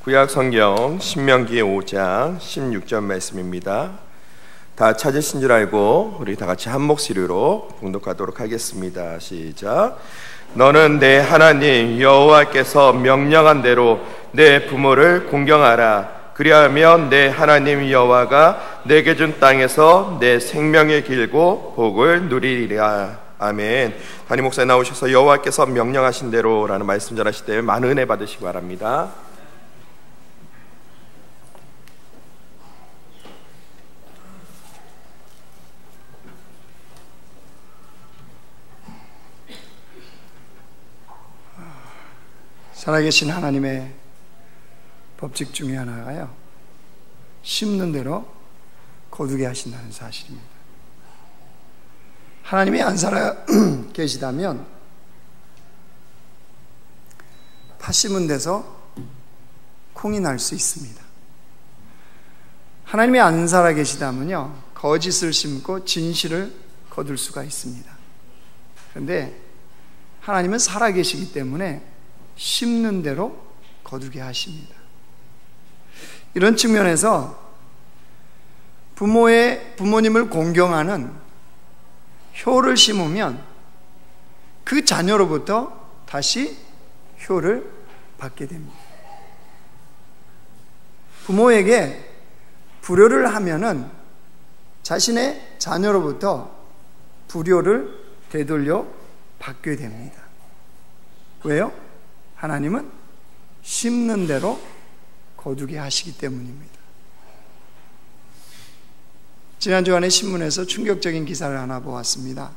구약 성경 신명기 5장 16절 말씀입니다. 다 찾으신 줄 알고 우리 다 같이 한 목소리로 봉독하도록 하겠습니다. 시작. 너는 내 하나님 여호와께서 명령한 대로 내 부모를 공경하라. 그리하면 내 하나님 여호와가 내게 준 땅에서 내 생명의 길고 복을 누리리라. 아멘. 담임 목사님 나오셔서 여호와께서 명령하신 대로라는 말씀 전하실 때 많은 은혜 받으시기 바랍니다. 살아계신 하나님의 법칙 중에 하나가요, 심는 대로 거두게 하신다는 사실입니다. 하나님이 안 살아 계시다면 팥 심은 데서 콩이 날 수 있습니다. 하나님이 안 살아 계시다면요, 거짓을 심고 진실을 거둘 수가 있습니다. 그런데 하나님은 살아 계시기 때문에 심는 대로 거두게 하십니다. 이런 측면에서 부모님을 공경하는 효를 심으면 그 자녀로부터 다시 효를 받게 됩니다. 부모에게 불효를 하면은 자신의 자녀로부터 불효를 되돌려 받게 됩니다. 왜요? 하나님은 심는 대로 거두게 하시기 때문입니다. 지난 주간에 신문에서 충격적인 기사를 하나 보았습니다.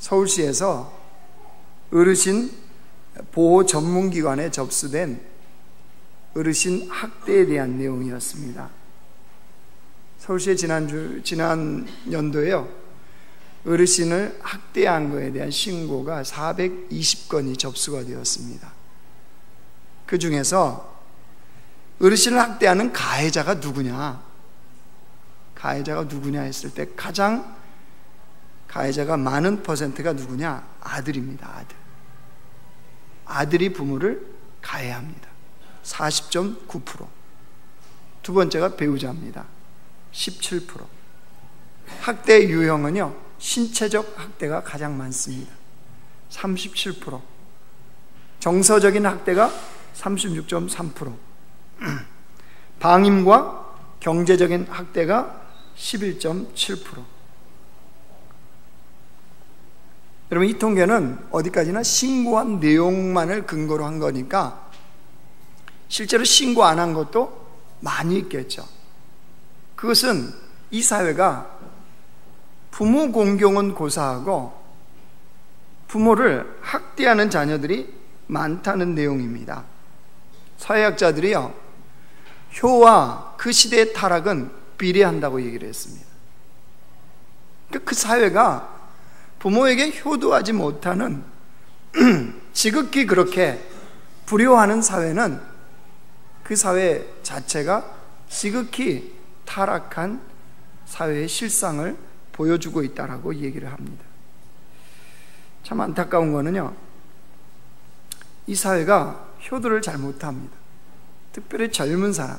서울시에서 어르신 보호 전문기관에 접수된 어르신 학대에 대한 내용이었습니다. 서울시에 지난 연도에요, 어르신을 학대한 것에 대한 신고가 420건이 접수가 되었습니다. 그 중에서 어르신을 학대하는 가해자가 누구냐 했을 때 가장 가해자가 많은 퍼센트가 누구냐? 아들입니다. 아들이 부모를 가해합니다. 40.9%. 두 번째가 배우자입니다. 17%. 학대 유형은요, 신체적 학대가 가장 많습니다. 37%. 정서적인 학대가 36.3%. 방임과 경제적인 학대가 11.7%. 여러분, 이 통계는 어디까지나 신고한 내용만을 근거로 한 거니까 실제로 신고 안 한 것도 많이 있겠죠. 그것은 이 사회가 부모 공경은 고사하고 부모를 학대하는 자녀들이 많다는 내용입니다. 사회학자들이요, 효와 그 시대의 타락은 비례한다고 얘기를 했습니다. 그 사회가 부모에게 효도하지 못하는 지극히 그렇게 불효하는 사회는 그 사회 자체가 지극히 타락한 사회의 실상을 보여주고 있다라고 얘기를 합니다. 참 안타까운 거는요, 이 사회가 효도를 잘 못합니다. 특별히 젊은 사람.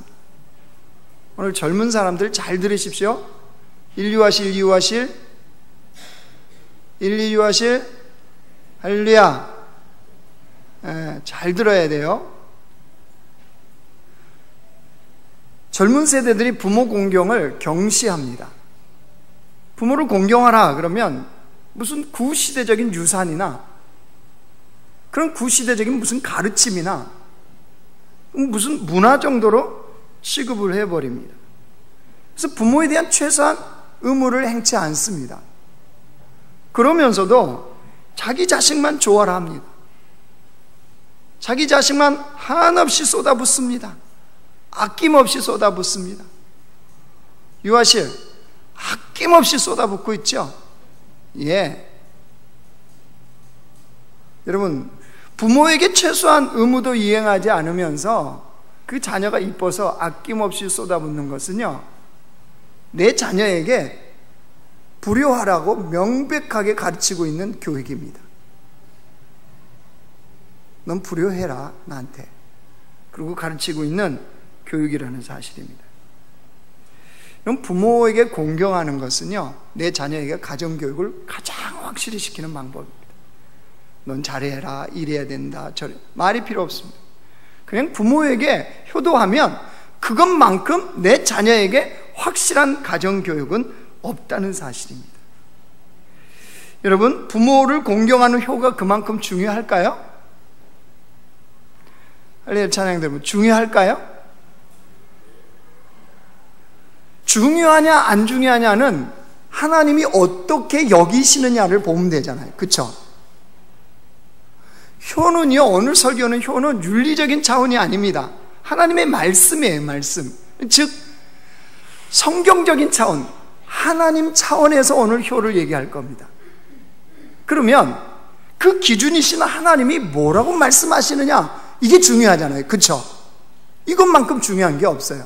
오늘 젊은 사람들 잘 들으십시오. 1, 2 하실 할렐루야. 잘 들어야 돼요. 젊은 세대들이 부모 공경을 경시합니다. 부모를 공경하라 그러면 무슨 구시대적인 유산이나 그런 구시대적인 무슨 가르침이나 무슨 문화 정도로 취급을 해버립니다. 그래서 부모에 대한 최소한 의무를 행치 않습니다. 그러면서도 자기 자식만 좋아라 합니다. 자기 자식만 한없이 쏟아붓습니다. 아낌없이 쏟아붓습니다. 유아실 아낌없이 쏟아붓고 있죠. 예. 여러분, 부모에게 최소한 의무도 이행하지 않으면서 그 자녀가 이뻐서 아낌없이 쏟아붓는 것은요, 내 자녀에게 불효하라고 명백하게 가르치고 있는 교육입니다. 넌 불효해라, 나한테. 그리고 가르치고 있는 교육이라는 사실입니다. 그럼 부모에게 공경하는 것은요, 내 자녀에게 가정교육을 가장 확실히 시키는 방법입니다. 넌 잘해라, 이래야 된다, 말이 필요 없습니다. 그냥 부모에게 효도하면 그것만큼 내 자녀에게 확실한 가정교육은 없다는 사실입니다. 여러분, 부모를 공경하는 효가 그만큼 중요할까요? 할렐루야 찬양 여러분, 중요할까요? 중요하냐 안 중요하냐는 하나님이 어떻게 여기시느냐를 보면 되잖아요. 그렇죠? 효는요, 오늘 설교는 효는 윤리적인 차원이 아닙니다. 하나님의 말씀이에요. 말씀. 즉 성경적인 차원, 하나님 차원에서 오늘 효를 얘기할 겁니다. 그러면 그 기준이신 하나님이 뭐라고 말씀하시느냐, 이게 중요하잖아요. 그렇죠? 이것만큼 중요한 게 없어요.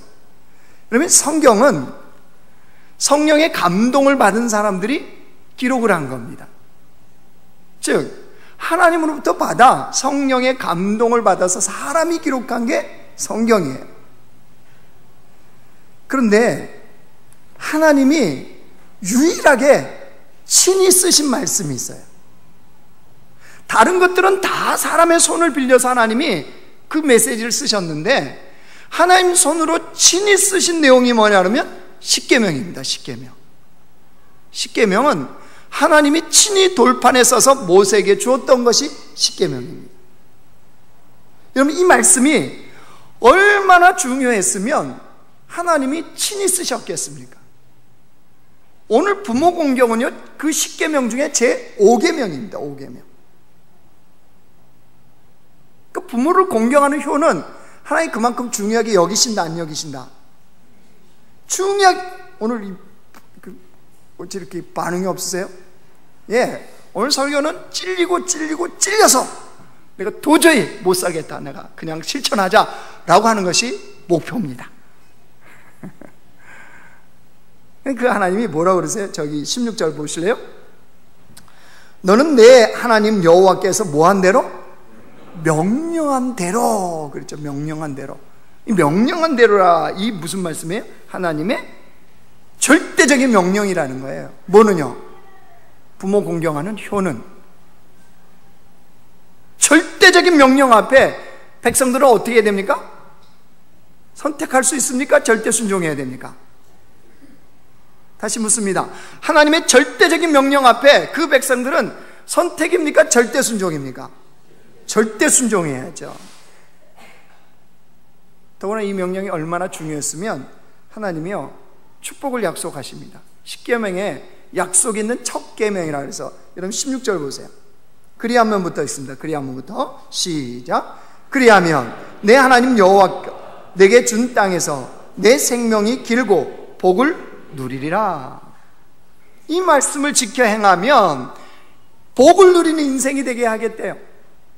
그러면 성경은 성령의 감동을 받은 사람들이 기록을 한 겁니다. 즉 하나님으로부터 받아 성령의 감동을 받아서 사람이 기록한 게 성경이에요. 그런데 하나님이 유일하게 친히 쓰신 말씀이 있어요. 다른 것들은 다 사람의 손을 빌려서 하나님이 그 메시지를 쓰셨는데, 하나님 손으로 친히 쓰신 내용이 뭐냐면 십계명입니다. 십계명은 하나님이 친히 돌판에 써서 모세에게 주었던 것이 십계명입니다. 여러분, 이 말씀이 얼마나 중요했으면 하나님이 친히 쓰셨겠습니까? 오늘 부모 공경은요, 그 십계명 중에 제 5계명입니다. 5계명. 그 부모를 공경하는 효는 하나님 그만큼 중요하게 여기신다, 안 여기신다? 중요하게. 오늘 어찌 이렇게 반응이 없으세요? 예, 오늘 설교는 찔려서 내가 도저히 못 살겠다, 내가 그냥 실천하자라고 하는 것이 목표입니다. 그 하나님이 뭐라고 그러세요? 저기 16절 보실래요? 너는 내 하나님 여호와께서 뭐한 대로? 명령한 대로. 그렇죠? 명령한 대로. 이 명령한 대로라, 이 무슨 말씀이에요? 하나님의 절대적인 명령이라는 거예요. 뭐는요? 부모 공경하는 효는 절대적인 명령 앞에 백성들은 어떻게 해야 됩니까? 선택할 수 있습니까? 절대 순종해야 됩니까? 다시 묻습니다. 하나님의 절대적인 명령 앞에 그 백성들은 선택입니까? 절대 순종입니까? 절대 순종해야죠. 더구나 이 명령이 얼마나 중요했으면 하나님이요, 축복을 약속하십니다. 십계명에 약속이 있는 첫 계명이라 그래서, 여러분 16절 보세요. 그리하면부터 있습니다. 그리하면부터 시작. 그리하면 내 하나님 여호와 내게 준 땅에서 내 생명이 길고 복을 누리리라. 이 말씀을 지켜 행하면 복을 누리는 인생이 되게 하겠대요.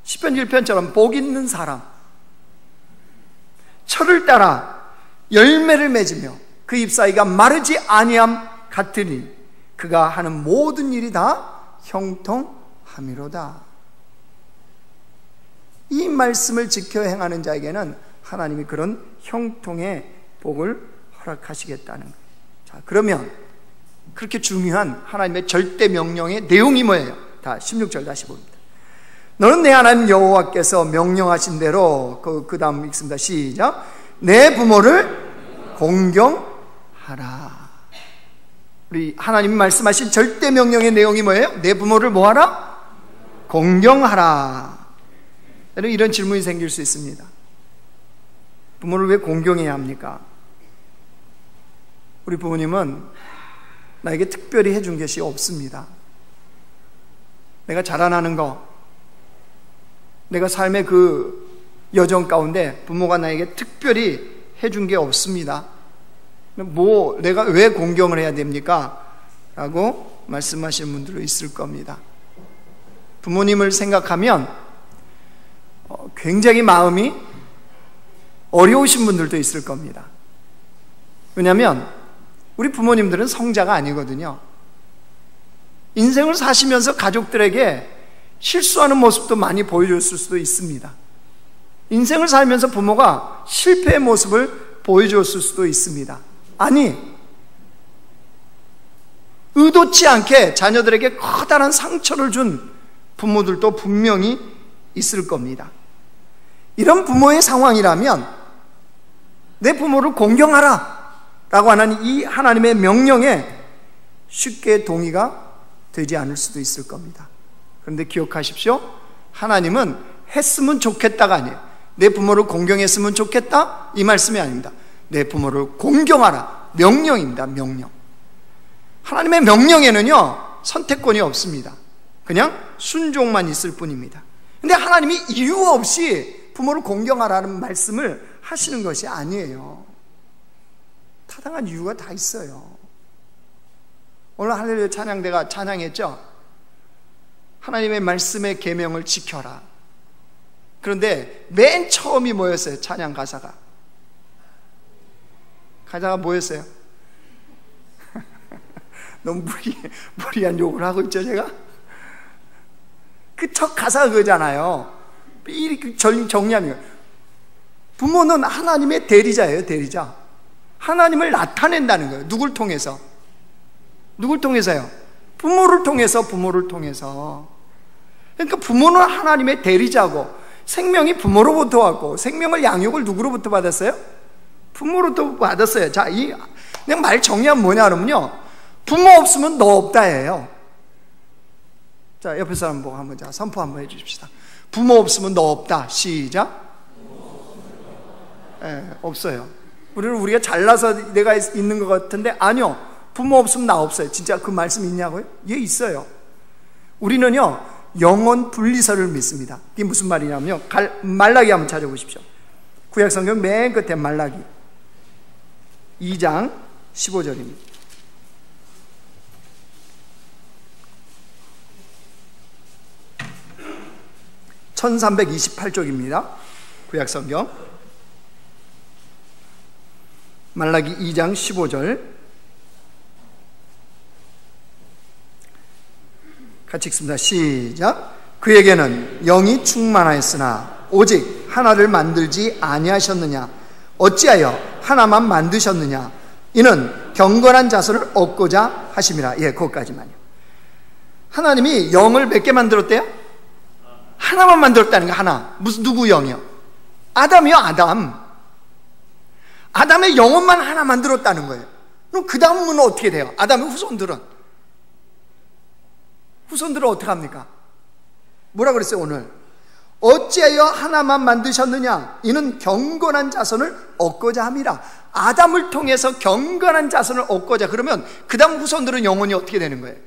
시편 1편처럼 복 있는 사람, 철을 따라 열매를 맺으며 그 잎사귀가 마르지 아니함 같으니 그가 하는 모든 일이 다 형통함이로다. 이 말씀을 지켜 행하는 자에게는 하나님이 그런 형통의 복을 허락하시겠다는 거예요. 자, 그러면 그렇게 중요한 하나님의 절대 명령의 내용이 뭐예요? 다 16절 다시 봅니다. 너는 내 하나님 여호와께서 명령하신 대로, 그 다음 읽습니다. 시작. 내 부모를 공경하라. 우리 하나님이 말씀하신 절대 명령의 내용이 뭐예요? 내 부모를 뭐하라? 공경하라. 여러분, 이런 질문이 생길 수 있습니다. 부모를 왜 공경해야 합니까? 우리 부모님은 나에게 특별히 해준 것이 없습니다. 내가 자라나는 거, 내가 삶의 그 여정 가운데 부모가 나에게 특별히 해준 게 없습니다. 내가 왜 공경을 해야 됩니까? 라고 말씀하시는 분들도 있을 겁니다. 부모님을 생각하면 굉장히 마음이 어려우신 분들도 있을 겁니다. 왜냐하면 우리 부모님들은 성자가 아니거든요. 인생을 사시면서 가족들에게 실수하는 모습도 많이 보여줬을 수도 있습니다. 인생을 살면서 부모가 실패의 모습을 보여줬을 수도 있습니다. 아니, 의도치 않게 자녀들에게 커다란 상처를 준 부모들도 분명히 있을 겁니다. 이런 부모의 상황이라면 내 부모를 공경하라 라고 하는 이 하나님의 명령에 쉽게 동의가 되지 않을 수도 있을 겁니다. 그런데 기억하십시오. 하나님은 했으면 좋겠다가 아니에요. 내 부모를 공경했으면 좋겠다? 이 말씀이 아닙니다. 내 부모를 공경하라. 명령입니다. 명령. 하나님의 명령에는요, 선택권이 없습니다. 그냥 순종만 있을 뿐입니다. 근데 하나님이 이유 없이 부모를 공경하라는 말씀을 하시는 것이 아니에요. 타당한 이유가 다 있어요. 오늘 할렐루야 찬양대가 찬양했죠? 하나님의 말씀의 계명을 지켜라. 그런데 맨 처음이 뭐였어요? 찬양 가사가. 가사가 뭐였어요? 너무 무리한 욕을 하고 있죠, 제가? 그 첫 가사가 그거잖아요. 삐리 정리하면 부모는 하나님의 대리자예요, 대리자. 하나님을 나타낸다는 거예요. 누굴 통해서? 누굴 통해서요? 부모를 통해서, 부모를 통해서. 그러니까 부모는 하나님의 대리자고, 생명이 부모로부터 왔고, 생명을 양육을 누구로부터 받았어요? 부모로부터 받았어요. 자, 그냥 말 정리하면 뭐냐면요, 부모 없으면 너 없다예요. 자, 옆에 사람 보고 한번 자 선포 한번 해주십시다. 부모 없으면 너 없다. 시작. 없어요. 우리가 잘나서 내가 있는 것 같은데 아니요. 부모 없으면 나 없어요. 진짜 그 말씀 있냐고요? 예, 있어요. 우리는요, 영혼 분리설을 믿습니다. 이게 무슨 말이냐면요, 말라기 한번 찾아보십시오. 구약성경 맨 끝에 말라기 2장 15절입니다. 1328쪽입니다. 구약성경 말라기 2장 15절 같이 읽습니다. 시작. 그에게는 영이 충만하였으나 오직 하나를 만들지 아니하셨느냐? 어찌하여 하나만 만드셨느냐? 이는 경건한 자손을 얻고자 하심이라. 예, 그것까지만요. 하나님이 영을 몇 개 만들었대요? 하나만 만들었다는 거. 하나. 누구 영이요? 아담이요. 아담의 영혼만 하나 만들었다는 거예요. 그럼 그 다음은 어떻게 돼요? 아담의 후손들은 어떻게 합니까? 뭐라 그랬어요 오늘? 어찌하여 하나만 만드셨느냐? 이는 경건한 자손을 얻고자 함이라. 아담을 통해서 경건한 자손을 얻고자. 그러면 그 다음 후손들은 영혼이 어떻게 되는 거예요?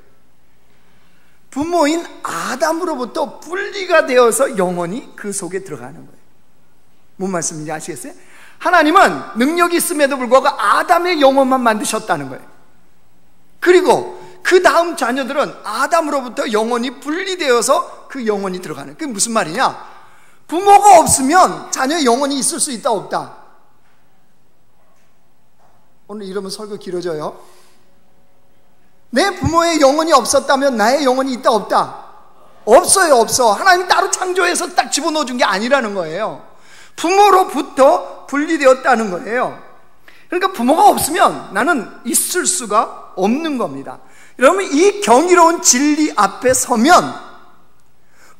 부모인 아담으로부터 분리가 되어서 영혼이 그 속에 들어가는 거예요. 뭔 말씀인지 아시겠어요? 하나님은 능력이 있음에도 불구하고 아담의 영혼만 만드셨다는 거예요. 그리고 그 다음 자녀들은 아담으로부터 영혼이 분리되어서 그 영혼이 들어가는. 그게 무슨 말이냐? 부모가 없으면 자녀의 영혼이 있을 수 있다 없다? 오늘 이러면 설교 길어져요. 내 부모의 영혼이 없었다면 나의 영혼이 있다 없다? 없어요. 없어. 하나님이 따로 창조해서 딱 집어넣어 준 게 아니라는 거예요. 부모로부터 분리되었다는 거예요. 그러니까 부모가 없으면 나는 있을 수가 없는 겁니다. 여러분, 이 경이로운 진리 앞에 서면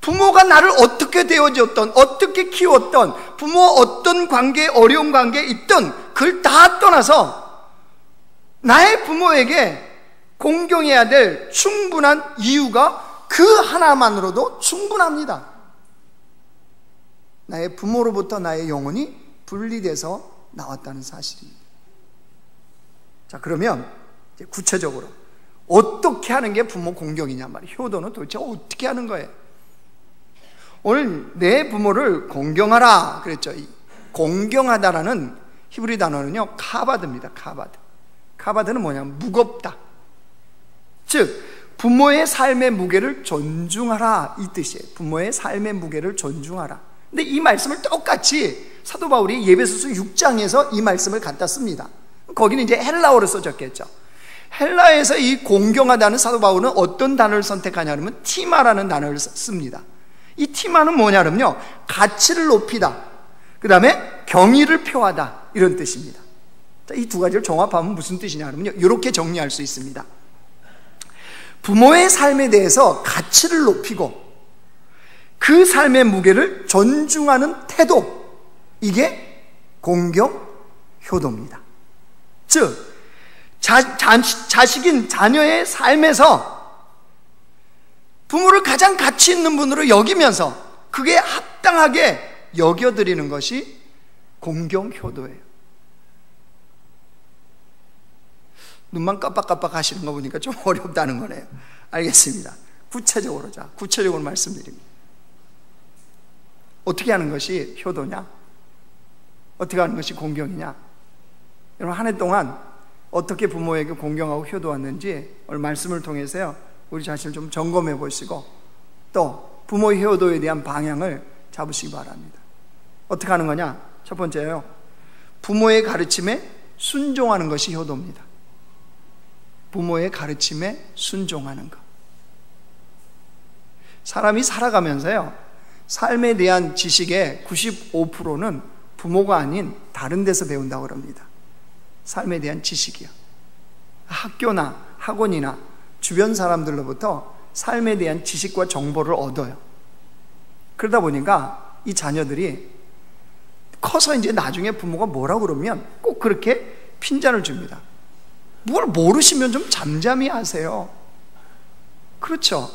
부모가 나를 어떻게 되어줬던, 어떻게 키웠던, 부모 어떤 관계, 어려운 관계에 있던 그걸 다 떠나서 나의 부모에게 공경해야 될 충분한 이유가 그 하나만으로도 충분합니다. 나의 부모로부터 나의 영혼이 분리돼서 나왔다는 사실입니다. 자, 그러면 이제 구체적으로 어떻게 하는 게 부모 공경이냐 말이에요. 효도는 도대체 어떻게 하는 거예요? 오늘 내 부모를 공경하라 그랬죠. 이 공경하다라는 히브리 단어는요, 카바드입니다. 카바드는 뭐냐면 무겁다. 즉 부모의 삶의 무게를 존중하라 이 뜻이에요. 부모의 삶의 무게를 존중하라. 근데 이 말씀을 똑같이 사도 바울이 예배소서 6장에서 이 말씀을 갖다 씁니다. 거기는 이제 헬라어로 써졌겠죠. 헬라에서 이 공경하다는 사도 바울은 어떤 단어를 선택하냐면 티마라는 단어를 씁니다. 이 티마는 뭐냐면요, 가치를 높이다, 그 다음에 경의를 표하다, 이런 뜻입니다. 이 두 가지를 종합하면 무슨 뜻이냐 하면요, 이렇게 정리할 수 있습니다. 부모의 삶에 대해서 가치를 높이고 그 삶의 무게를 존중하는 태도, 이게 공경 효도입니다. 즉 자식인 자녀의 삶에서 부모를 가장 가치 있는 분으로 여기면서 그게 합당하게 여겨드리는 것이 공경 효도예요. 눈만 깜빡깜빡 하시는 거 보니까 좀 어렵다는 거네요. 알겠습니다. 구체적으로 말씀드립니다. 어떻게 하는 것이 효도냐? 어떻게 하는 것이 공경이냐? 여러분, 한 해 동안 어떻게 부모에게 공경하고 효도했는지 오늘 말씀을 통해서요, 우리 자신을 좀 점검해 보시고 또 부모의 효도에 대한 방향을 잡으시기 바랍니다. 어떻게 하는 거냐? 첫 번째요, 부모의 가르침에 순종하는 것이 효도입니다. 부모의 가르침에 순종하는 것. 사람이 살아가면서요, 삶에 대한 지식의 95%는 부모가 아닌 다른 데서 배운다고 합니다. 삶에 대한 지식이요. 학교나 학원이나 주변 사람들로부터 삶에 대한 지식과 정보를 얻어요. 그러다 보니까 이 자녀들이 커서 이제 나중에 부모가 뭐라고 그러면 꼭 그렇게 핀잔을 줍니다. 뭘 모르시면 좀 잠잠히 하세요. 그렇죠.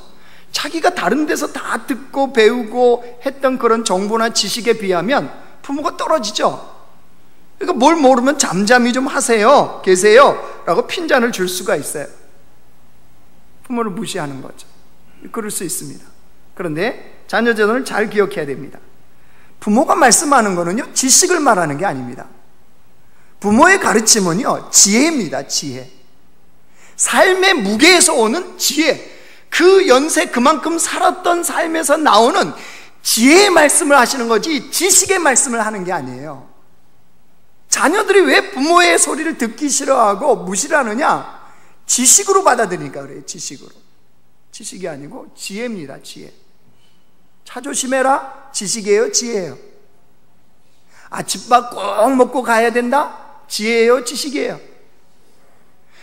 자기가 다른 데서 다 듣고 배우고 했던 그런 정보나 지식에 비하면 부모가 떨어지죠. 그러니까 뭘 모르면 잠잠히 좀 하세요, 계세요 라고 핀잔을 줄 수가 있어요. 부모를 무시하는 거죠. 그럴 수 있습니다. 그런데 자녀들은 잘 기억해야 됩니다. 부모가 말씀하는 거는요, 지식을 말하는 게 아닙니다. 부모의 가르침은요, 지혜입니다. 지혜. 삶의 무게에서 오는 지혜, 그 연세 그만큼 살았던 삶에서 나오는 지혜의 말씀을 하시는 거지 지식의 말씀을 하는 게 아니에요. 자녀들이 왜 부모의 소리를 듣기 싫어하고 무시를 하느냐? 지식으로 받아들이니까 그래요. 지식으로. 지식이 아니고 지혜입니다. 지혜. 차 조심해라, 지식이에요, 지혜예요. 아침밥 꼭 먹고 가야 된다, 지혜예요, 지식이에요.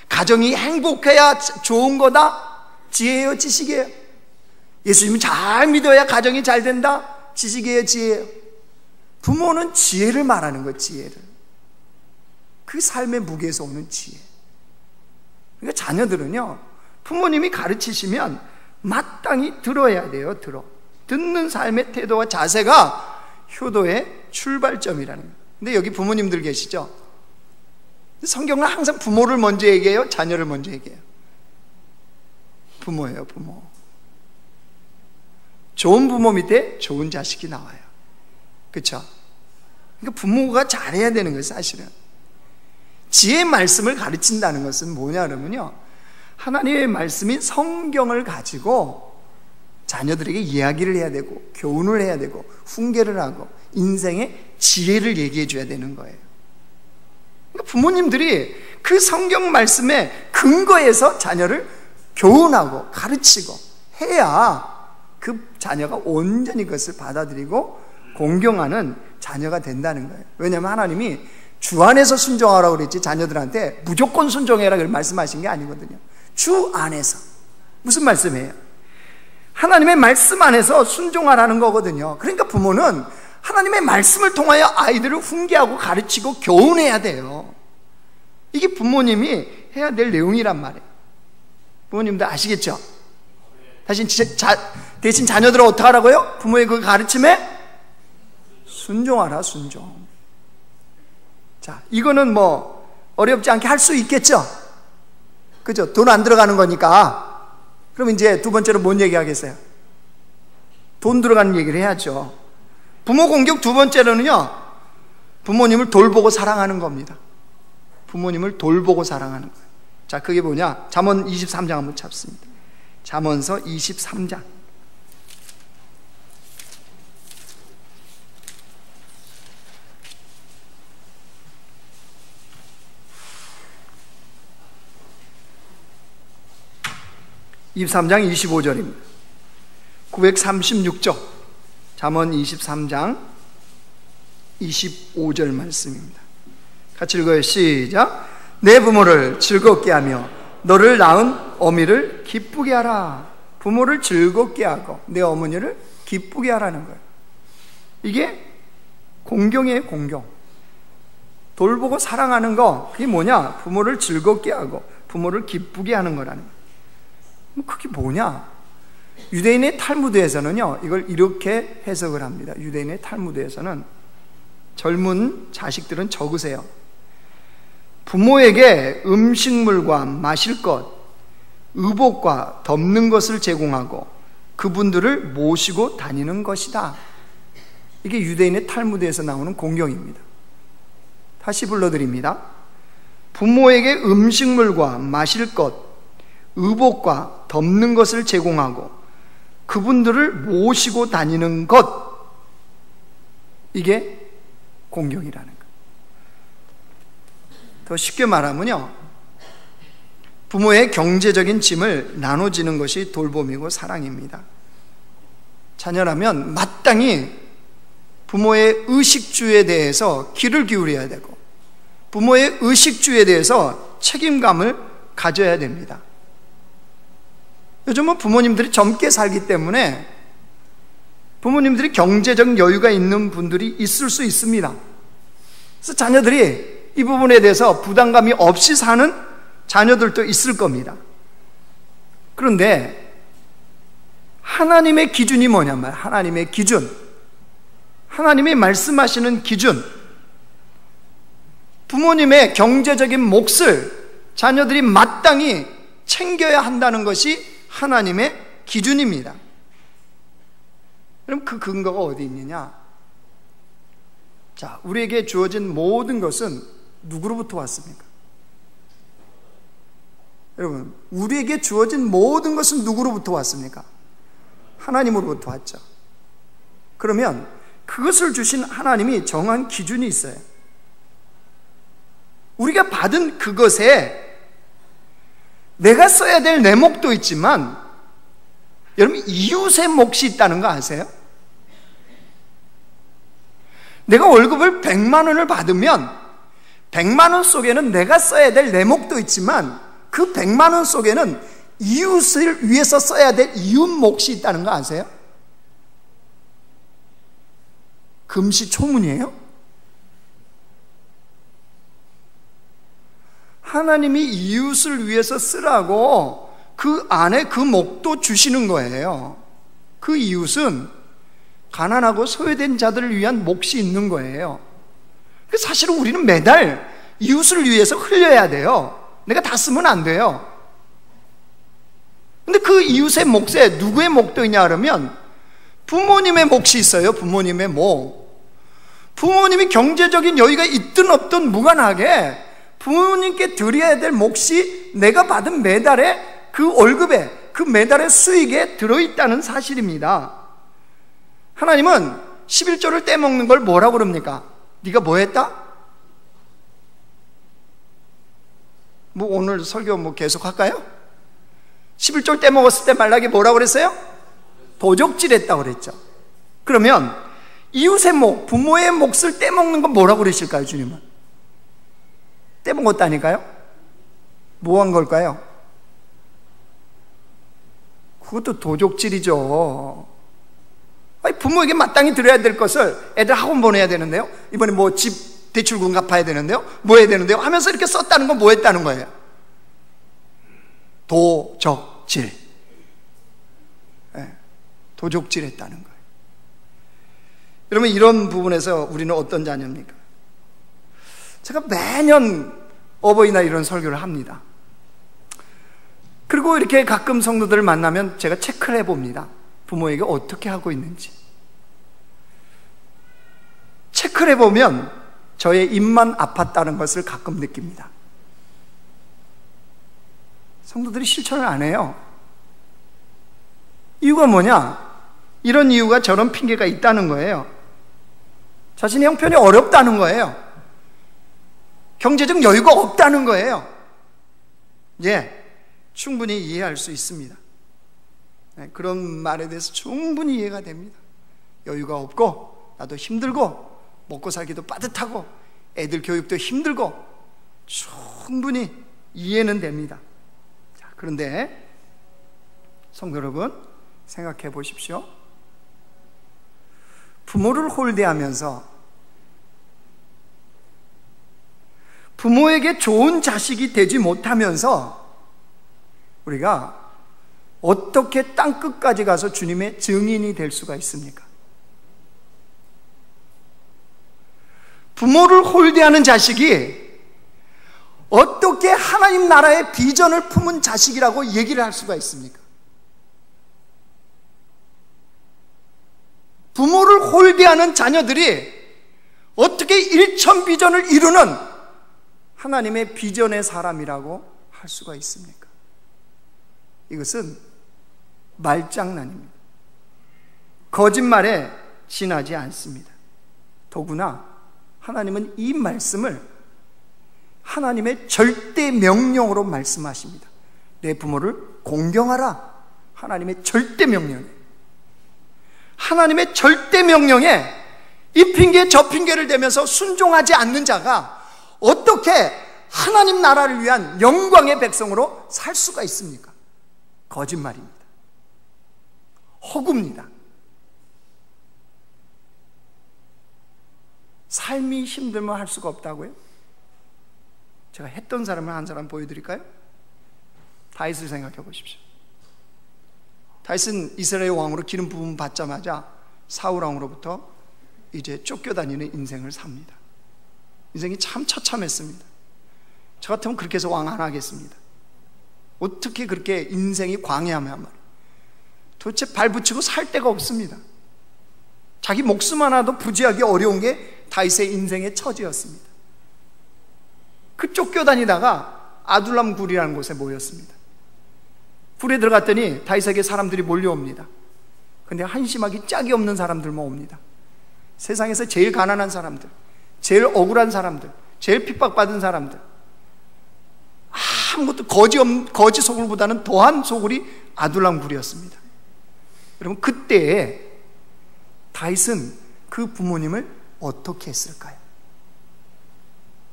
가정이 행복해야 좋은 거다, 지혜예요, 지식이에요. 예수님을 잘 믿어야 가정이 잘 된다, 지식이에요, 지혜예요. 부모는 지혜를 말하는 것, 지혜를. 그 삶의 무게에서 오는 지혜. 그러니까 자녀들은요, 부모님이 가르치시면 마땅히 들어야 돼요. 듣는 삶의 태도와 자세가 효도의 출발점이라는 거예요. 근데 여기 부모님들 계시죠? 성경은 항상 부모를 먼저 얘기해요, 자녀를 먼저 얘기해요? 부모예요, 부모. 좋은 부모 밑에 좋은 자식이 나와요. 그렇죠? 그러니까 부모가 잘해야 되는 거예요, 사실은. 지혜의 말씀을 가르친다는 것은 뭐냐 그러면요, 하나님의 말씀인 성경을 가지고 자녀들에게 이야기를 해야 되고 교훈을 해야 되고 훈계를 하고 인생의 지혜를 얘기해 줘야 되는 거예요. 그러니까 부모님들이 그 성경 말씀의 근거에서 자녀를 교훈하고 가르치고 해야 그 자녀가 온전히 그것을 받아들이고 공경하는 자녀가 된다는 거예요. 왜냐하면 하나님이 주 안에서 순종하라고 그랬지 자녀들한테 무조건 순종해라 그렇게 말씀하신 게 아니거든요. 주 안에서. 무슨 말씀이에요? 하나님의 말씀 안에서 순종하라는 거거든요. 그러니까 부모는 하나님의 말씀을 통하여 아이들을 훈계하고 가르치고 교훈해야 돼요. 이게 부모님이 해야 될 내용이란 말이에요. 부모님들 아시겠죠? 대신 자녀들은 어떻게 하라고요? 부모의 그 가르침에 순종하라, 순종. 자, 이거는 뭐 어렵지 않게 할 수 있겠죠? 그죠? 돈 안 들어가는 거니까. 그럼 이제 두 번째로 뭔 얘기 하겠어요? 돈 들어가는 얘기를 해야죠. 부모 공격 두 번째로는요, 부모님을 돌보고 사랑하는 겁니다. 부모님을 돌보고 사랑하는 거예요. 자, 그게 뭐냐? 잠언 23장 한번 잡습니다. 잠언서 23장. (23장) 25절입니다. 936쪽 잠언 23장 25절 말씀입니다. 같이 읽어요. 시작. 내 부모를 즐겁게 하며 너를 낳은 어미를 기쁘게 하라. 부모를 즐겁게 하고 내 어머니를 기쁘게 하라는 거예요. 이게 공경이에요. 공경. 돌보고 사랑하는 거, 그게 뭐냐? 부모를 즐겁게 하고 부모를 기쁘게 하는 거라는 거예요. 그게 뭐냐? 유대인의 탈무드에서는요, 이걸 이렇게 해석을 합니다. 유대인의 탈무드에서는 젊은 자식들은 적으세요. 부모에게 음식물과 마실 것, 의복과 덮는 것을 제공하고 그분들을 모시고 다니는 것이다. 이게 유대인의 탈무드에서 나오는 공경입니다. 다시 불러드립니다. 부모에게 음식물과 마실 것, 의복과 덮는 것을 제공하고 그분들을 모시고 다니는 것, 이게 공경이라는 거예요. 더 쉽게 말하면요, 부모의 경제적인 짐을 나눠지는 것이 돌봄이고 사랑입니다. 자녀라면 마땅히 부모의 의식주에 대해서 귀를 기울여야 되고 부모의 의식주에 대해서 책임감을 가져야 됩니다. 요즘은 부모님들이 젊게 살기 때문에 부모님들이 경제적 여유가 있는 분들이 있을 수 있습니다. 그래서 자녀들이 이 부분에 대해서 부담감이 없이 사는 자녀들도 있을 겁니다. 그런데 하나님의 기준이 뭐냐면, 하나님의 기준, 하나님이 말씀하시는 기준, 부모님의 경제적인 몫을 자녀들이 마땅히 챙겨야 한다는 것이 하나님의 기준입니다. 그럼 그 근거가 어디 있느냐? 자, 우리에게 주어진 모든 것은 누구로부터 왔습니까? 여러분, 우리에게 주어진 모든 것은 누구로부터 왔습니까? 하나님으로부터 왔죠. 그러면 그것을 주신 하나님이 정한 기준이 있어요. 우리가 받은 그것에 내가 써야 될 내 몫도 있지만, 여러분, 이웃의 몫이 있다는 거 아세요? 내가 월급을 100만 원을 받으면 100만 원 속에는 내가 써야 될 내 몫도 있지만 그 100만 원 속에는 이웃을 위해서 써야 될 이웃 몫이 있다는 거 아세요? 금시초문이에요? 하나님이 이웃을 위해서 쓰라고 그 안에 그 몫도 주시는 거예요. 그 이웃은 가난하고 소외된 자들을 위한 몫이 있는 거예요. 사실은 우리는 매달 이웃을 위해서 흘려야 돼요. 내가 다 쓰면 안 돼요. 근데 그 이웃의 몫에 누구의 몫도 있냐 그러면 부모님의 몫이 있어요. 부모님의 몫. 부모님이 경제적인 여유가 있든 없든 무관하게 부모님께 드려야 될 몫이 내가 받은 매달에 그 월급에, 그 매달의 수익에 들어있다는 사실입니다. 하나님은 11조를 떼먹는 걸 뭐라고 그럽니까? 네가 뭐 했다? 뭐 오늘 설교 뭐 계속 할까요? 11조를 떼먹었을 때 말라기 뭐라고 그랬어요? 도적질했다고 그랬죠. 그러면 이웃의 몫, 부모의 몫을 떼먹는 건 뭐라고 그러실까요, 주님은? 떼먹었다니까요? 뭐 한 걸까요? 그것도 도적질이죠. 아니, 부모에게 마땅히 드려야 될 것을 애들 학원 보내야 되는데요, 이번에 뭐 집 대출금 갚아야 되는데요, 뭐 해야 되는데요 하면서 이렇게 썼다는 건 뭐 했다는 거예요? 도적질. 네, 도적질 했다는 거예요. 여러분, 이런 부분에서 우리는 어떤 자녀입니까? 제가 매년 어버이날 이런 설교를 합니다. 그리고 이렇게 가끔 성도들을 만나면 제가 체크를 해봅니다. 부모에게 어떻게 하고 있는지. 체크를 해보면 저의 입만 아팠다는 것을 가끔 느낍니다. 성도들이 실천을 안 해요. 이유가 뭐냐? 이런 이유가 저런 핑계가 있다는 거예요. 자신의 형편이 어렵다는 거예요. 경제적 여유가 없다는 거예요. 예, 충분히 이해할 수 있습니다. 네, 그런 말에 대해서 충분히 이해가 됩니다. 여유가 없고 나도 힘들고 먹고 살기도 빠듯하고 애들 교육도 힘들고 충분히 이해는 됩니다. 자, 그런데 성도 여러분, 생각해 보십시오. 부모를 홀대하면서 부모에게 좋은 자식이 되지 못하면서 우리가 어떻게 땅끝까지 가서 주님의 증인이 될 수가 있습니까? 부모를 홀대하는 자식이 어떻게 하나님 나라의 비전을 품은 자식이라고 얘기를 할 수가 있습니까? 부모를 홀대하는 자녀들이 어떻게 일천 비전을 이루는 하나님의 비전의 사람이라고 할 수가 있습니까? 이것은 말장난입니다. 거짓말에 지나지 않습니다. 더구나 하나님은 이 말씀을 하나님의 절대 명령으로 말씀하십니다. 내 부모를 공경하라. 하나님의 절대 명령이에요. 하나님의 절대 명령에 이 핑계 저 핑계를 대면서 순종하지 않는 자가 어떻게 하나님 나라를 위한 영광의 백성으로 살 수가 있습니까? 거짓말입니다. 허구입니다. 삶이 힘들면 할 수가 없다고요? 제가 했던 사람을 한 사람 보여드릴까요? 다윗을 생각해 보십시오. 다윗은 이스라엘 왕으로 기름 부음 받자마자 사울 왕으로부터 이제 쫓겨다니는 인생을 삽니다. 인생이 참 처참했습니다. 저 같으면 그렇게 해서 왕 안 하겠습니다. 어떻게 그렇게 인생이 광야하면 말이에요. 도대체 발붙이고 살 데가 없습니다. 자기 목숨 하나도 부지하기 어려운 게 다윗의 인생의 처지였습니다. 그 쫓겨다니다가 아둘람 굴이라는 곳에 모였습니다. 굴에 들어갔더니 다윗에게 사람들이 몰려옵니다. 근데 한심하기 짝이 없는 사람들만 옵니다. 세상에서 제일 가난한 사람들, 제일 억울한 사람들, 제일 핍박받은 사람들, 아무것도 거지 소굴보다는 더한 소굴이 아둘람 굴이었습니다. 여러분, 그때에 다윗은 그 부모님을 어떻게 했을까요?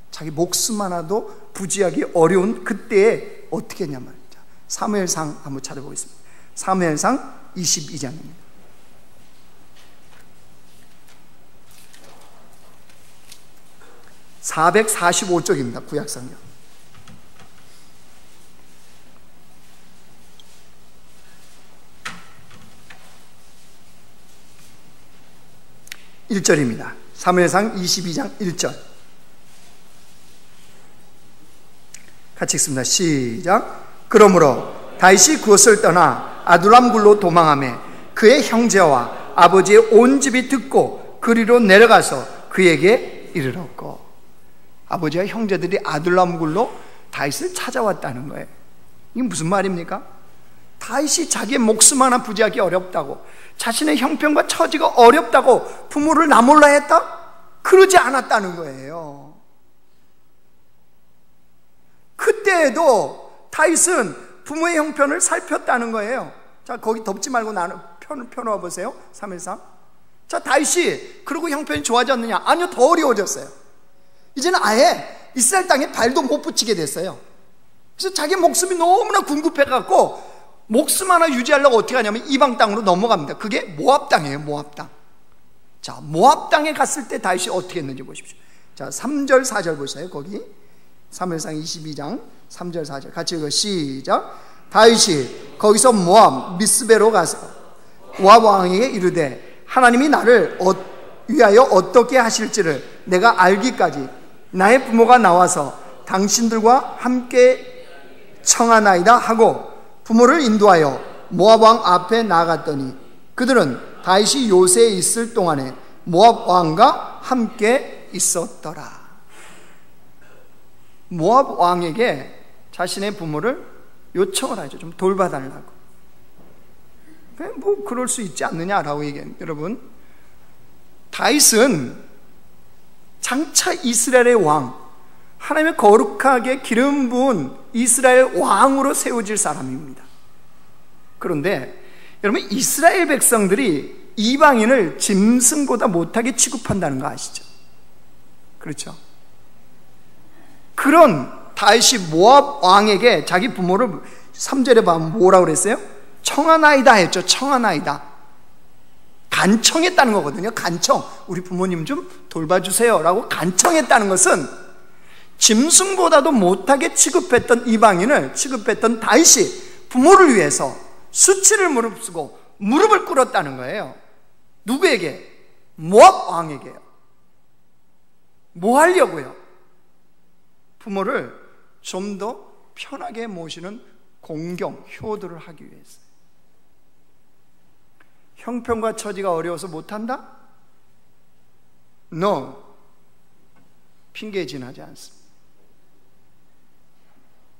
자기 목숨 하나도 부지하기 어려운 그때에 어떻게 했냐면, 사무엘상 한번 찾아보겠습니다. 사무엘상 22장입니다. (445쪽입니다) 구약성경. (1절입니다) 사무엘상 22장 1절 같이 읽습니다. 시작. 그러므로 다윗이 그것을 떠나 아둘람 굴로 도망하며 그의 형제와 아버지의 온 집이 듣고 그리로 내려가서 그에게 이르렀고. 아버지와 형제들이 아둘람 굴로 다윗을 찾아왔다는 거예요. 이게 무슨 말입니까? 다윗이 자기의 목숨 하나 부지하기 어렵다고, 자신의 형편과 처지가 어렵다고 부모를 나몰라 했다? 그러지 않았다는 거예요. 그때에도 다윗은 부모의 형편을 살폈다는 거예요. 자, 거기 덮지 말고 나는 펴놓아 보세요. 3일상. 자, 다윗이 그러고 형편이 좋아졌느냐? 아니요, 더 어려워졌어요. 이제는 아예 이스라엘 땅에 발도 못 붙이게 됐어요. 그래서 자기 목숨이 너무나 궁급해갖고 목숨 하나 유지하려고 어떻게 하냐면 이방 땅으로 넘어갑니다. 그게 모압 땅이에요. 모압 땅. 자, 모압 땅에 갔을 때 다윗이 어떻게 했는지 보십시오. 자, 3절 4절 보세요. 거기 사무엘상 22장 3절 4절 같이 읽어. 시작. 다윗이 거기서 모압 미스베로 가서 모압 왕에게 이르되 하나님이 나를 위하여 어떻게 하실지를 내가 알기까지 나의 부모가 나와서 당신들과 함께 청하나이다 하고 부모를 인도하여 모압 왕 앞에 나아갔더니 그들은 다윗이 요새에 있을 동안에 모압 왕과 함께 있었더라. 모압 왕에게 자신의 부모를 요청을 하죠. 좀 돌봐달라고. 뭐 그럴 수 있지 않느냐라고 얘기해요. 여러분, 다윗은 장차 이스라엘의 왕, 하나님의 거룩하게 기름 부은 이스라엘 왕으로 세워질 사람입니다. 그런데 여러분, 이스라엘 백성들이 이방인을 짐승보다 못하게 취급한다는 거 아시죠? 그렇죠? 그런 다윗이 모압 왕에게 자기 부모를 3절에 보면 뭐라고 그랬어요? 청하나이다 했죠. 청하나이다. 간청했다는 거거든요. 간청. 우리 부모님 좀 돌봐주세요 라고 간청했다는 것은 짐승보다도 못하게 취급했던 이방인을 취급했던 다윗이 부모를 위해서 수치를 무릅쓰고 무릎을 꿇었다는 거예요. 누구에게? 모압 왕에게요. 뭐 하려고요? 부모를 좀 더 편하게 모시는 공경, 효도를 하기 위해서. 형편과 처지가 어려워서 못한다? No. 핑계에 지나지 않습니다.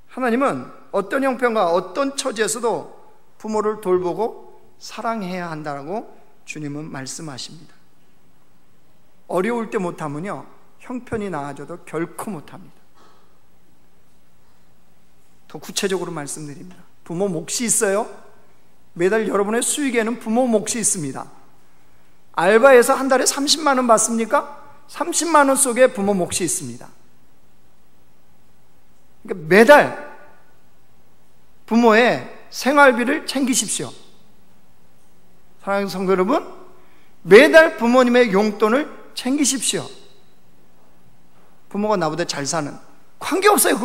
하나님은 어떤 형편과 어떤 처지에서도 부모를 돌보고 사랑해야 한다고 주님은 말씀하십니다. 어려울 때 못하면요, 형편이 나아져도 결코 못합니다. 더 구체적으로 말씀드립니다. 부모 몫이 있어요. 매달 여러분의 수익에는 부모 몫이 있습니다. 알바에서 한 달에 30만 원 받습니까? 30만 원 속에 부모 몫이 있습니다. 그러니까 매달 부모의 생활비를 챙기십시오. 사랑하는 성도 여러분, 매달 부모님의 용돈을 챙기십시오. 부모가 나보다 잘 사는, 관계없어요.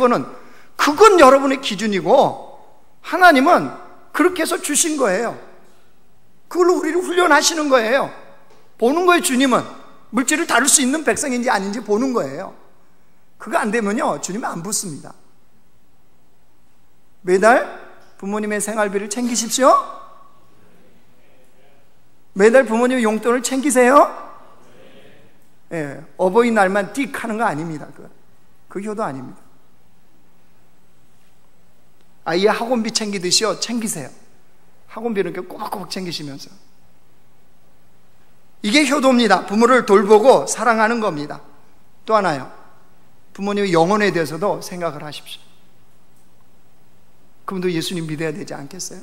그건 여러분의 기준이고 하나님은 그렇게 해서 주신 거예요. 그걸로 우리를 훈련하시는 거예요. 보는 거예요. 주님은 물질을 다룰 수 있는 백성인지 아닌지 보는 거예요. 그거 안 되면요, 주님은 안 붙습니다. 매달 부모님의 생활비를 챙기십시오. 매달 부모님의 용돈을 챙기세요. 예, 어버이날만 띡 하는 거 아닙니다. 그 효도 아닙니다. 아이의 학원비 챙기듯이요, 챙기세요. 학원비를 이렇게 꼬박꼬박 챙기시면서. 이게 효도입니다. 부모를 돌보고 사랑하는 겁니다. 또 하나요, 부모님의 영혼에 대해서도 생각을 하십시오. 그분도 예수님 믿어야 되지 않겠어요?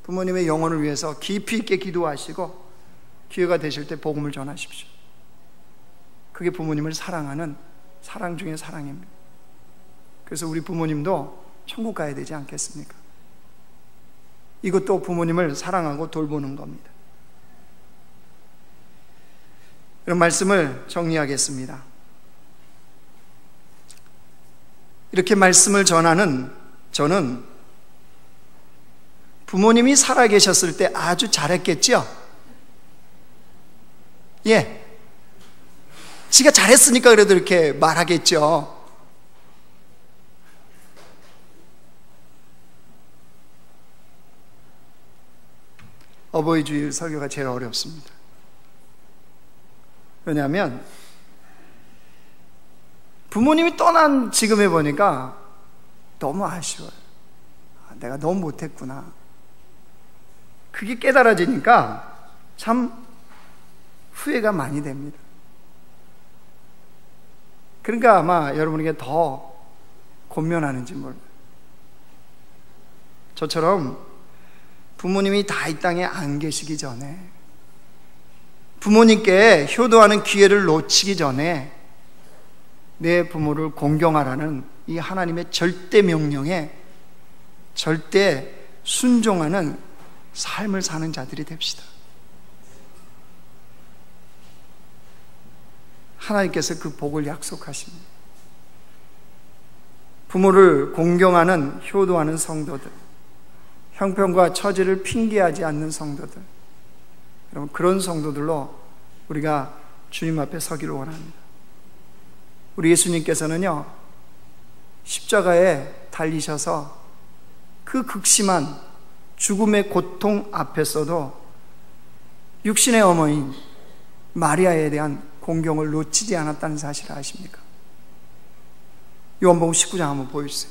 부모님의 영혼을 위해서 깊이 있게 기도하시고 기회가 되실 때 복음을 전하십시오. 그게 부모님을 사랑하는 사랑 중에 사랑입니다. 그래서 우리 부모님도 천국 가야 되지 않겠습니까? 이것도 부모님을 사랑하고 돌보는 겁니다. 이런 말씀을 정리하겠습니다. 이렇게 말씀을 전하는 저는 부모님이 살아계셨을 때 아주 잘했겠죠? 예. 지가 잘했으니까 그래도 이렇게 말하겠죠. 어버이 주일 설교가 제일 어렵습니다. 왜냐하면 부모님이 떠난 지금 해보니까 너무 아쉬워요. 내가 너무 못했구나. 그게 깨달아지니까 참 후회가 많이 됩니다. 그러니까 아마 여러분에게 더 곤면하는지 몰라요. 저처럼 부모님이 다 이 땅에 안 계시기 전에, 부모님께 효도하는 기회를 놓치기 전에 내 부모를 공경하라는 이 하나님의 절대 명령에 절대 순종하는 삶을 사는 자들이 됩시다. 하나님께서 그 복을 약속하십니다. 부모를 공경하는, 효도하는 성도들, 형편과 처지를 핑계하지 않는 성도들, 여러분, 그런 성도들로 우리가 주님 앞에 서기를 원합니다. 우리 예수님께서는요, 십자가에 달리셔서 그 극심한 죽음의 고통 앞에서도 육신의 어머니인 마리아에 대한 공경을 놓치지 않았다는 사실을 아십니까? 요한복음 19장 한번 보여주세요.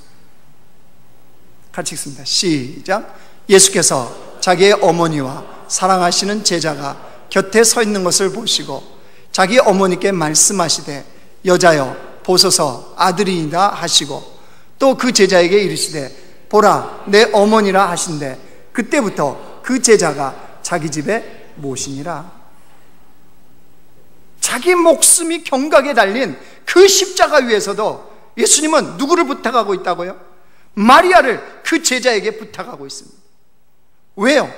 같이 읽습니다. 시작. 예수께서 자기의 어머니와 사랑하시는 제자가 곁에 서 있는 것을 보시고 자기 어머니께 말씀하시되 여자여 보소서 아들이니라 하시고 또 그 제자에게 이르시되 보라 내 어머니라 하신대 그때부터 그 제자가 자기 집에 모시니라. 자기 목숨이 경각에 달린 그 십자가 위에서도 예수님은 누구를 부탁하고 있다고요? 마리아를 그 제자에게 부탁하고 있습니다. 왜요?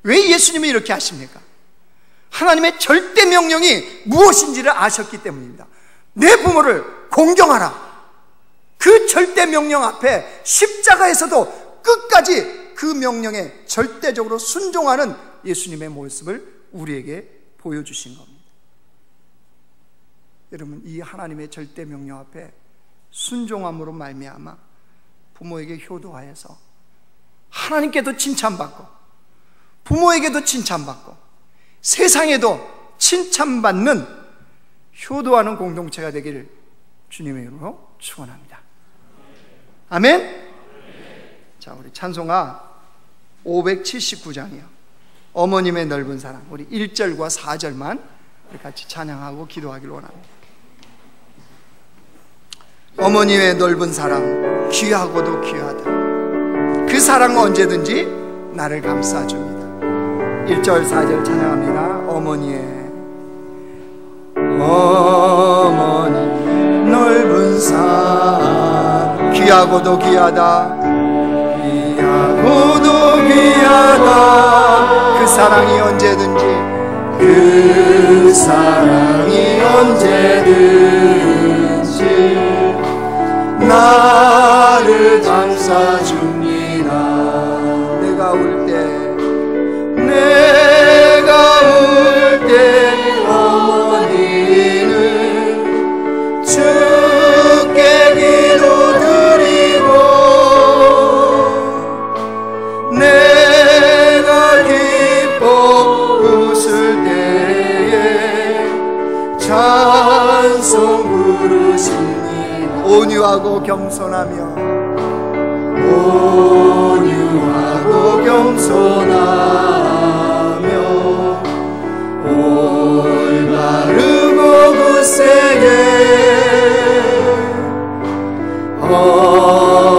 왜 예수님이 이렇게 하십니까? 하나님의 절대 명령이 무엇인지를 아셨기 때문입니다. 내 부모를 공경하라. 그 절대 명령 앞에 십자가에서도 끝까지 그 명령에 절대적으로 순종하는 예수님의 모습을 우리에게 보여주신 겁니다. 여러분, 이 하나님의 절대 명령 앞에 순종함으로 말미암아 부모에게 효도하여서 하나님께도 칭찬받고 부모에게도 칭찬받고 세상에도 칭찬받는 효도하는 공동체가 되기를 주님의 이름으로 축원합니다. 아멘. 자, 우리 찬송가 579장이요. 어머님의 넓은 사랑. 우리 1절과 4절만 우리 같이 찬양하고 기도하기를 원합니다. 어머님의 넓은 사랑, 귀하고도 귀하다. 그 사랑은 언제든지 나를 감싸줍니다. 1절 4절 찬양합니다. 어머니 넓은 사랑, 귀하고도 귀하다. 귀하고도 귀하다. 그 사랑이 언제든지, 그 사랑이 언제든지 나를 감싸줍니다. 내가 울 때 어머니는 주께 기도드리고 내가 기뻐 웃을 때에 찬송 부르십니다. 온유하고 겸손하며 올바르고 굳세게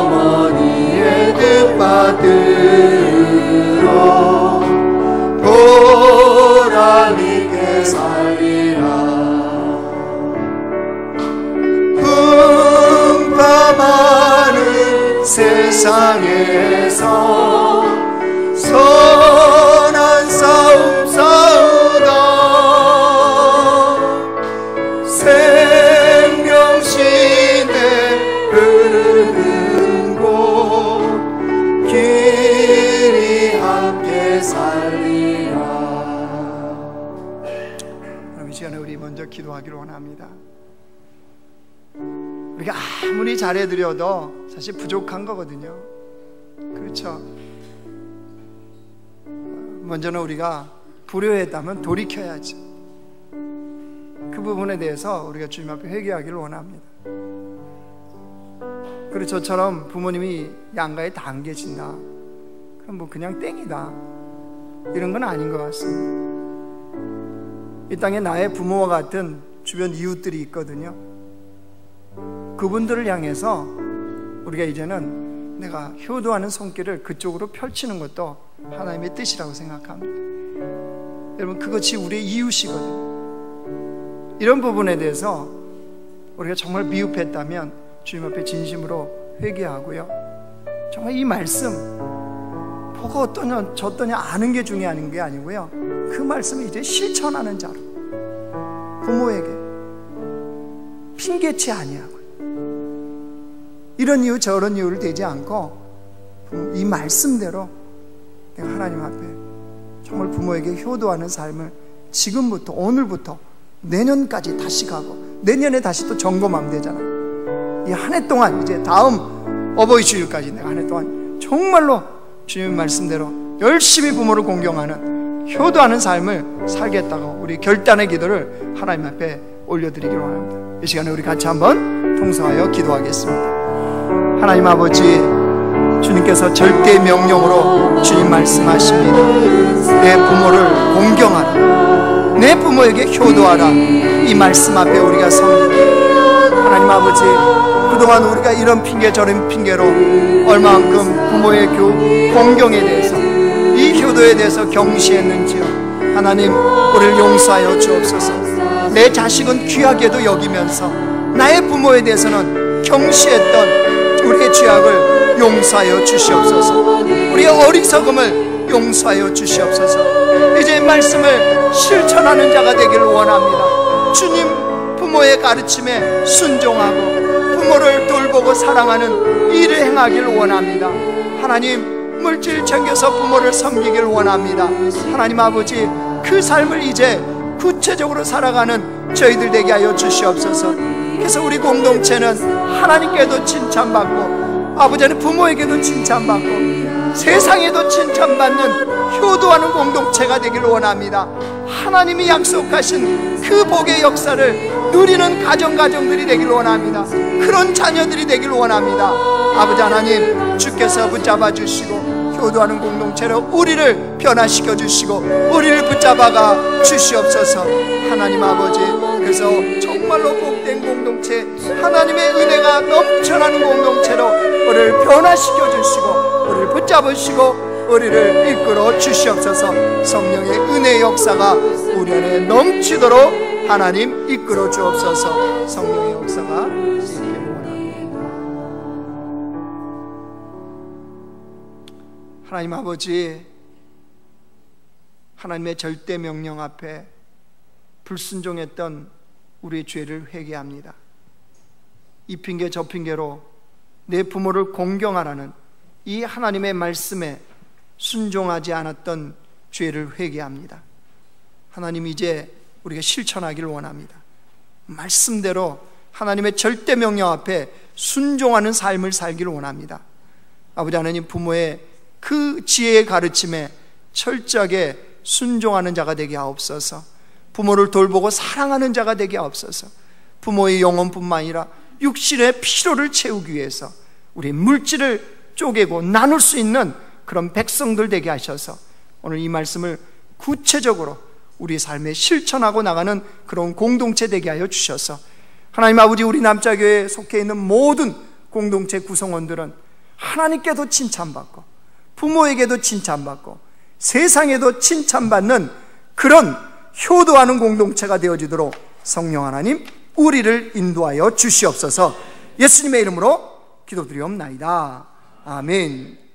어머니의 뜻받들어 보람있게 살리라. 풍파많은 세상에서 선한 싸움 싸우다 생명시내 흐르는 곳 길이 함께 살리라. 그럼 이 시간에 우리 먼저 기도하기를 원합니다. 우리가 아무리 잘해드려도 사실 부족한 거거든요. 그렇죠? 먼저는 우리가 불효했다면 돌이켜야지. 그 부분에 대해서 우리가 주님 앞에 회개하기를 원합니다. 그리고 저처럼 부모님이 양가에 다 안 계신다, 그럼 뭐 그냥 땡이다, 이런 건 아닌 것 같습니다. 이 땅에 나의 부모와 같은 주변 이웃들이 있거든요. 그분들을 향해서 우리가 이제는 내가 효도하는 손길을 그쪽으로 펼치는 것도 하나님의 뜻이라고 생각합니다. 여러분, 그것이 우리의 이웃이거든요. 이런 부분에 대해서 우리가 정말 미흡했다면 주님 앞에 진심으로 회개하고요, 정말 이 말씀 뭐가 어떠냐 저떠냐 아는 게 중요한 게 아니고요, 그 말씀을 이제 실천하는 자로 부모에게 핑계치 아니하고 이런 이유 저런 이유를 대지 않고 이 말씀대로 내가 하나님 앞에 정말 부모에게 효도하는 삶을 지금부터, 오늘부터 내년까지 다시 가고 내년에 다시 또 점검하면 되잖아. 이 한 해 동안, 이제 다음 어버이 주일까지 내가 한 해 동안 정말로 주님의 말씀대로 열심히 부모를 공경하는 효도하는 삶을 살겠다고 우리 결단의 기도를 하나님 앞에 올려드리기로 합니다. 이 시간에 우리 같이 한번 통성하여 기도하겠습니다. 하나님 아버지, 주님께서 절대 명령으로 주님 말씀하십니다. 내 부모를 공경하라, 내 부모에게 효도하라. 이 말씀 앞에 우리가 섭니다. 하나님 아버지, 그동안 우리가 이런 핑계 저런 핑계로 얼마만큼 부모의 공경에 대해서, 이 효도에 대해서 경시했는지요. 하나님, 우리를 용서하여 주옵소서. 내 자식은 귀하게도 여기면서 나의 부모에 대해서는 경시했던 우리의 죄악을 용서하여 주시옵소서. 우리의 어리석음을 용서하여 주시옵소서. 이제 말씀을 실천하는 자가 되기를 원합니다. 주님 부모의 가르침에 순종하고 부모를 돌보고 사랑하는 일을 행하기를 원합니다. 하나님 물질 챙겨서 부모를 섬기기를 원합니다. 하나님 아버지 그 삶을 이제 구체적으로 살아가는 저희들 되게 하여 주시옵소서. 그래서 우리 공동체는 하나님께도 칭찬받고 아버지는 부모에게도 칭찬받고 세상에도 칭찬받는 효도하는 공동체가 되기를 원합니다. 하나님이 약속하신 그 복의 역사를 누리는 가정들이 되기를 원합니다. 그런 자녀들이 되기를 원합니다. 아버지 하나님 주께서 붙잡아 주시고 효도하는 공동체로 우리를 변화시켜 주시고 우리를 붙잡아가 주시옵소서. 하나님 아버지 그래서 정말로 복된 공동체 하나님의 은혜가 넘쳐나는 공동체로 우리를 변화시켜 주시고 우리를 붙잡으시고 우리를 이끌어 주시옵소서. 성령의 은혜의 역사가 우리 안에 넘치도록 하나님 이끌어 주옵소서. 성령의 역사가 있기를 원합니다. 하나님 아버지 하나님의 절대 명령 앞에 불순종했던 우리의 죄를 회개합니다. 이 핑계 저 핑계로 내 부모를 공경하라는 이 하나님의 말씀에 순종하지 않았던 죄를 회개합니다. 하나님 이제 우리가 실천하기를 원합니다. 말씀대로 하나님의 절대 명령 앞에 순종하는 삶을 살기를 원합니다. 아버지 하나님 부모의 그 지혜의 가르침에 철저하게 순종하는 자가 되게 하옵소서. 부모를 돌보고 사랑하는 자가 되게 하옵소서. 부모의 영혼뿐만 아니라 육신의 필요를 채우기 위해서 우리 물질을 쪼개고 나눌 수 있는 그런 백성들 되게 하셔서 오늘 이 말씀을 구체적으로 우리 삶에 실천하고 나가는 그런 공동체 되게 하여 주셔서 하나님 아버지 우리 남자교회에 속해 있는 모든 공동체 구성원들은 하나님께도 칭찬받고 부모에게도 칭찬받고 세상에도 칭찬받는 그런 효도하는 공동체가 되어지도록 성령 하나님 우리를 인도하여 주시옵소서. 예수님의 이름으로 기도드리옵나이다. 아멘.